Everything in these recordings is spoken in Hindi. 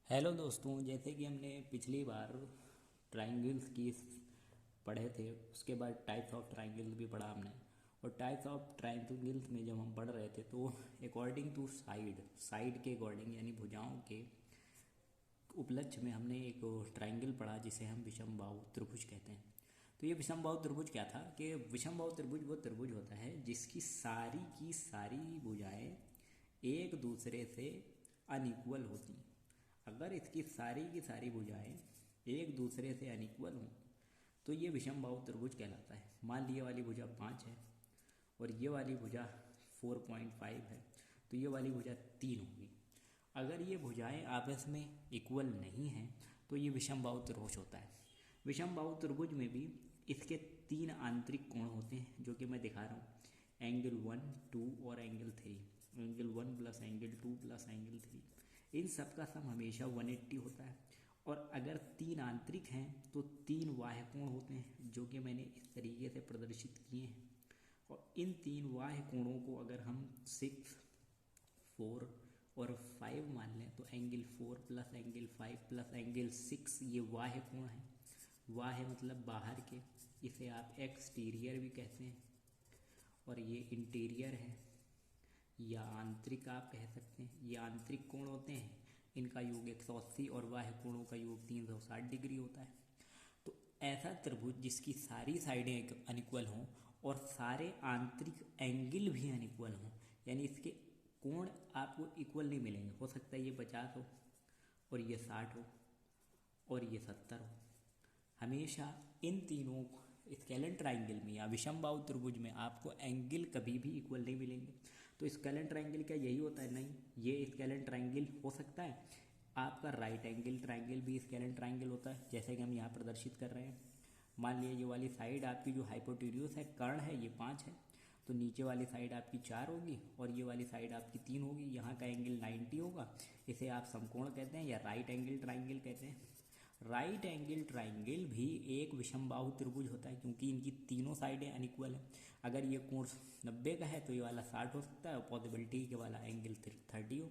हेलो दोस्तों, जैसे कि हमने पिछली बार ट्राइंगल्स की पढ़े थे, उसके बाद टाइप्स ऑफ ट्राइंगल्स भी पढ़ा हमने। और टाइप्स ऑफ ट्राइंगल्स में जब हम पढ़ रहे थे तो अकॉर्डिंग टू साइड के अकॉर्डिंग यानी भुजाओं के उपलक्ष्य में हमने एक ट्राइंगल पढ़ा जिसे हम विषमबाहु त्रिभुज कहते हैं। तो ये विषमबाहु त्रिभुज क्या था कि विषमबाहु त्रिभुज वो त्रिभुज होता है जिसकी सारी की सारी भुजाएं एक दूसरे से अनइक्वल होती हैं। अगर इसकी सारी की सारी भुजाएं एक दूसरे से अनइक्वल हों तो ये विषमबाहु त्रिभुज कहलाता है। मान ली ये वाली भुजा 5 है और ये वाली भुजा 4.5 है, तो ये वाली भुजा 3 होगी। अगर ये भुजाएं आपस में इक्वल नहीं हैं तो ये विषमबाहु त्रिभुज होता है। विषमबाहु त्रिभुज में भी इसके 3 आंतरिक कोण होते हैं जो कि मैं दिखा रहा हूँ, एंगल 1, 2 और angle 3। Angle 1 plus angle 2 plus angle 3, इन सब का सम हमेशा 180 होता है। और अगर 3 आंतरिक हैं तो 3 बाह्य कोण होते हैं जो कि मैंने इस तरीके से प्रदर्शित किए हैं। और इन 3 बाह्य कोणों को अगर हम 6, 4 और 5 मान लें तो angle 4 plus angle 5 plus angle 6 ये बाह्य कोण है। बाह्य मतलब बाहर के, इसे आप एक्सटीरियर भी कहते हैं। और ये इंटीरियर है या आंतरिक आप कह सकते हैं। ये आंतरिक कोण होते हैं, इनका योग 180 और बाह्य कोणों का योग 360 डिग्री होता है। तो ऐसा त्रिभुज जिसकी सारी साइडें अनइक्वल हों और सारे आंतरिक एंगल भी अनइक्वल हों, यानी इसके कोण आपको इक्वल नहीं मिलेंगे। हो सकता है ये 50 हो और ये 60 हो और ये 70 हो। हमेशा इन तीनों स्केलेन ट्राइंगल में या विषमबाहु त्रिभुज में आपको एंगल कभी भी इक्वल नहीं मिलेंगे। तो स्केलेन ट्राइंगल क्या यही होता है? नहीं, ये स्केलेन ट्राइंगल हो सकता है आपका राइट एंगल ट्राइंगल भी स्केलेन ट्राइंगल होता है, जैसे कि हम यहाँ प्रदर्शित कर रहे हैं। मान लिया ये वाली साइड आपकी जो हाइपोटेन्यूस है, कर्ण है, ये 5 है, तो नीचे वाली साइड आपकी 4 होगी और ये वाली साइड आपकी 3 होगी। यहाँ का एंगल 90 होगा, इसे आप समकोण कहते हैं या राइट एंगल ट्राइंगल कहते हैं। राइट एंगल ट्राइंगल भी एक विषमबाहु त्रिभुज होता है क्योंकि इनकी तीनों साइडें अनइक्वल हैं। अगर ये कोण 90 का है तो ये वाला 60 हो सकता है और पॉसिबिलिटी के वाला एंगल 30 हो।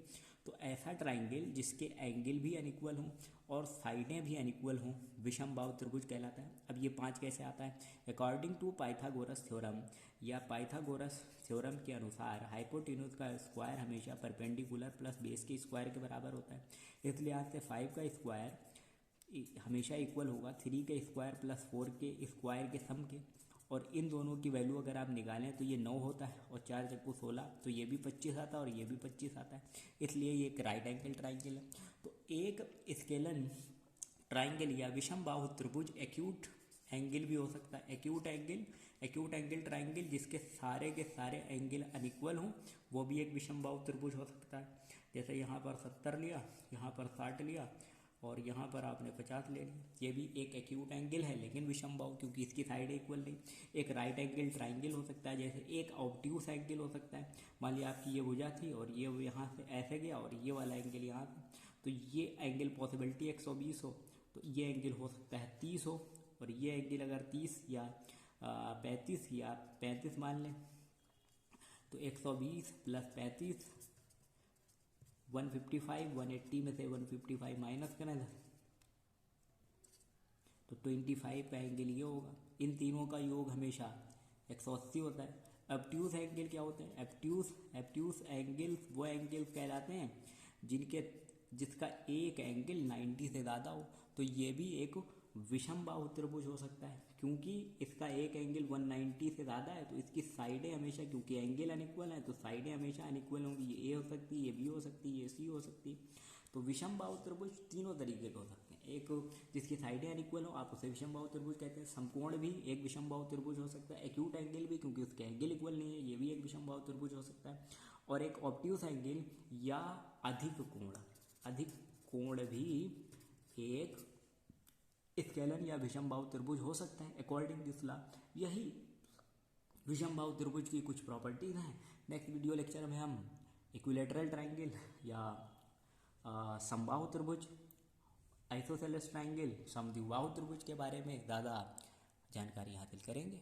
तो ऐसा ट्राइंगल जिसके एंगल भी अनइक्वल हों और साइडें भी अनइक्वल हों विषमबाहु त्रिभुज कहलाता है। अब ये 5 कैसे आता है? अकॉर्डिंग टू पाइथागोरस थ्योरम या पाइथागोरस थ्योरम के अनुसार हाइपोटेन्यूज का स्क्वायर हमेशा परपेंडिकुलर प्लस बेस के स्क्वायर के बराबर होता है। इसलिए यहाँ से 5 का स्क्वायर हमेशा इक्वल होगा 3 के स्क्वायर प्लस 4 के स्क्वायर के सम के। और इन दोनों की वैल्यू अगर आप निकालें तो ये 9 होता है और 4 चक्कू 16, तो ये भी 25 आता है और ये भी 25 आता है। इसलिए ये एक राइट एंगल ट्राइंगल है। तो एक स्केलन ट्राइंगल या विषमबाहु त्रिभुज एक्यूट एंगल भी हो सकता है। एक्यूट एंगल ट्राइंगल जिसके सारे के सारे एंगल अनइक्वल हों वो भी एक विषमबाहु त्रिभुज हो सकता है। जैसे यहाँ पर 70 लिया, यहाँ पर 60 लिया और यहाँ पर आपने 50 ले लिया, ये भी एक एक्यूट एंगल है लेकिन विषमबाहु क्योंकि इसकी साइड इक्वल नहीं। एक राइट एंगल ट्राइंगल हो सकता है, जैसे एक ऑब्ट्यूस एंगल हो सकता है। मान लिया आपकी ये भुजा थी और ये यहाँ से ऐसे गया और ये वाला एंगल यहाँ से, तो ये एंगल पॉसिबिलिटी 120 हो तो ये एंगल हो सकता है 30 हो। और ये एंगल अगर 30 या 35 या 35 मान लें तो 120 प्लस 35 155, 180 में से 155 माइनस करें तो 25 का एंगल ये होगा। इन तीनों का योग हमेशा 180 होता है। एब्ट्यूस एंगल क्या होते हैं? एब्ट्यूस एंगल वो एंगल कहलाते हैं जिसका एक एंगल 90 से ज़्यादा हो। तो ये भी एक विषमबाहु त्रिभुज हो सकता है क्योंकि इसका एक एंगल 190 से ज़्यादा है, तो इसकी साइडें हमेशा, क्योंकि एंगल अनइक्वल है तो साइडें हमेशा अनइक्वल होंगी। ये ए हो सकती है, ये बी हो सकती है, ये सी हो सकती है। तो विषमबाहु त्रिभुज तीनों तरीके के हो सकते हैं। एक जिसकी साइडें अनइक्वल हो आप उसे विषमबाहु त्रिभुज कहते हैं। समकोण भी एक विषमबाहु त्रिभुज हो सकता है। एक्यूट एंगल भी क्योंकि उसके एंगल इक्वल नहीं है, ये भी एक विषमबाहु त्रिभुज हो सकता है। और एक ऑब्ट्यूस एंगल या अधिक कोण भी एक स्केलन या विषमबाहु त्रिभुज हो सकता है अकॉर्डिंग दिस लॉ। यही विषमबाहु त्रिभुज की कुछ प्रॉपर्टीज हैं। नेक्स्ट वीडियो लेक्चर में हम इक्विलैटरल ट्राइंगल या समबाहु त्रिभुज, आइसोसेलेस ट्राइंगल, समद्विबाहु त्रिभुज के बारे में ज़्यादा जानकारी हासिल करेंगे।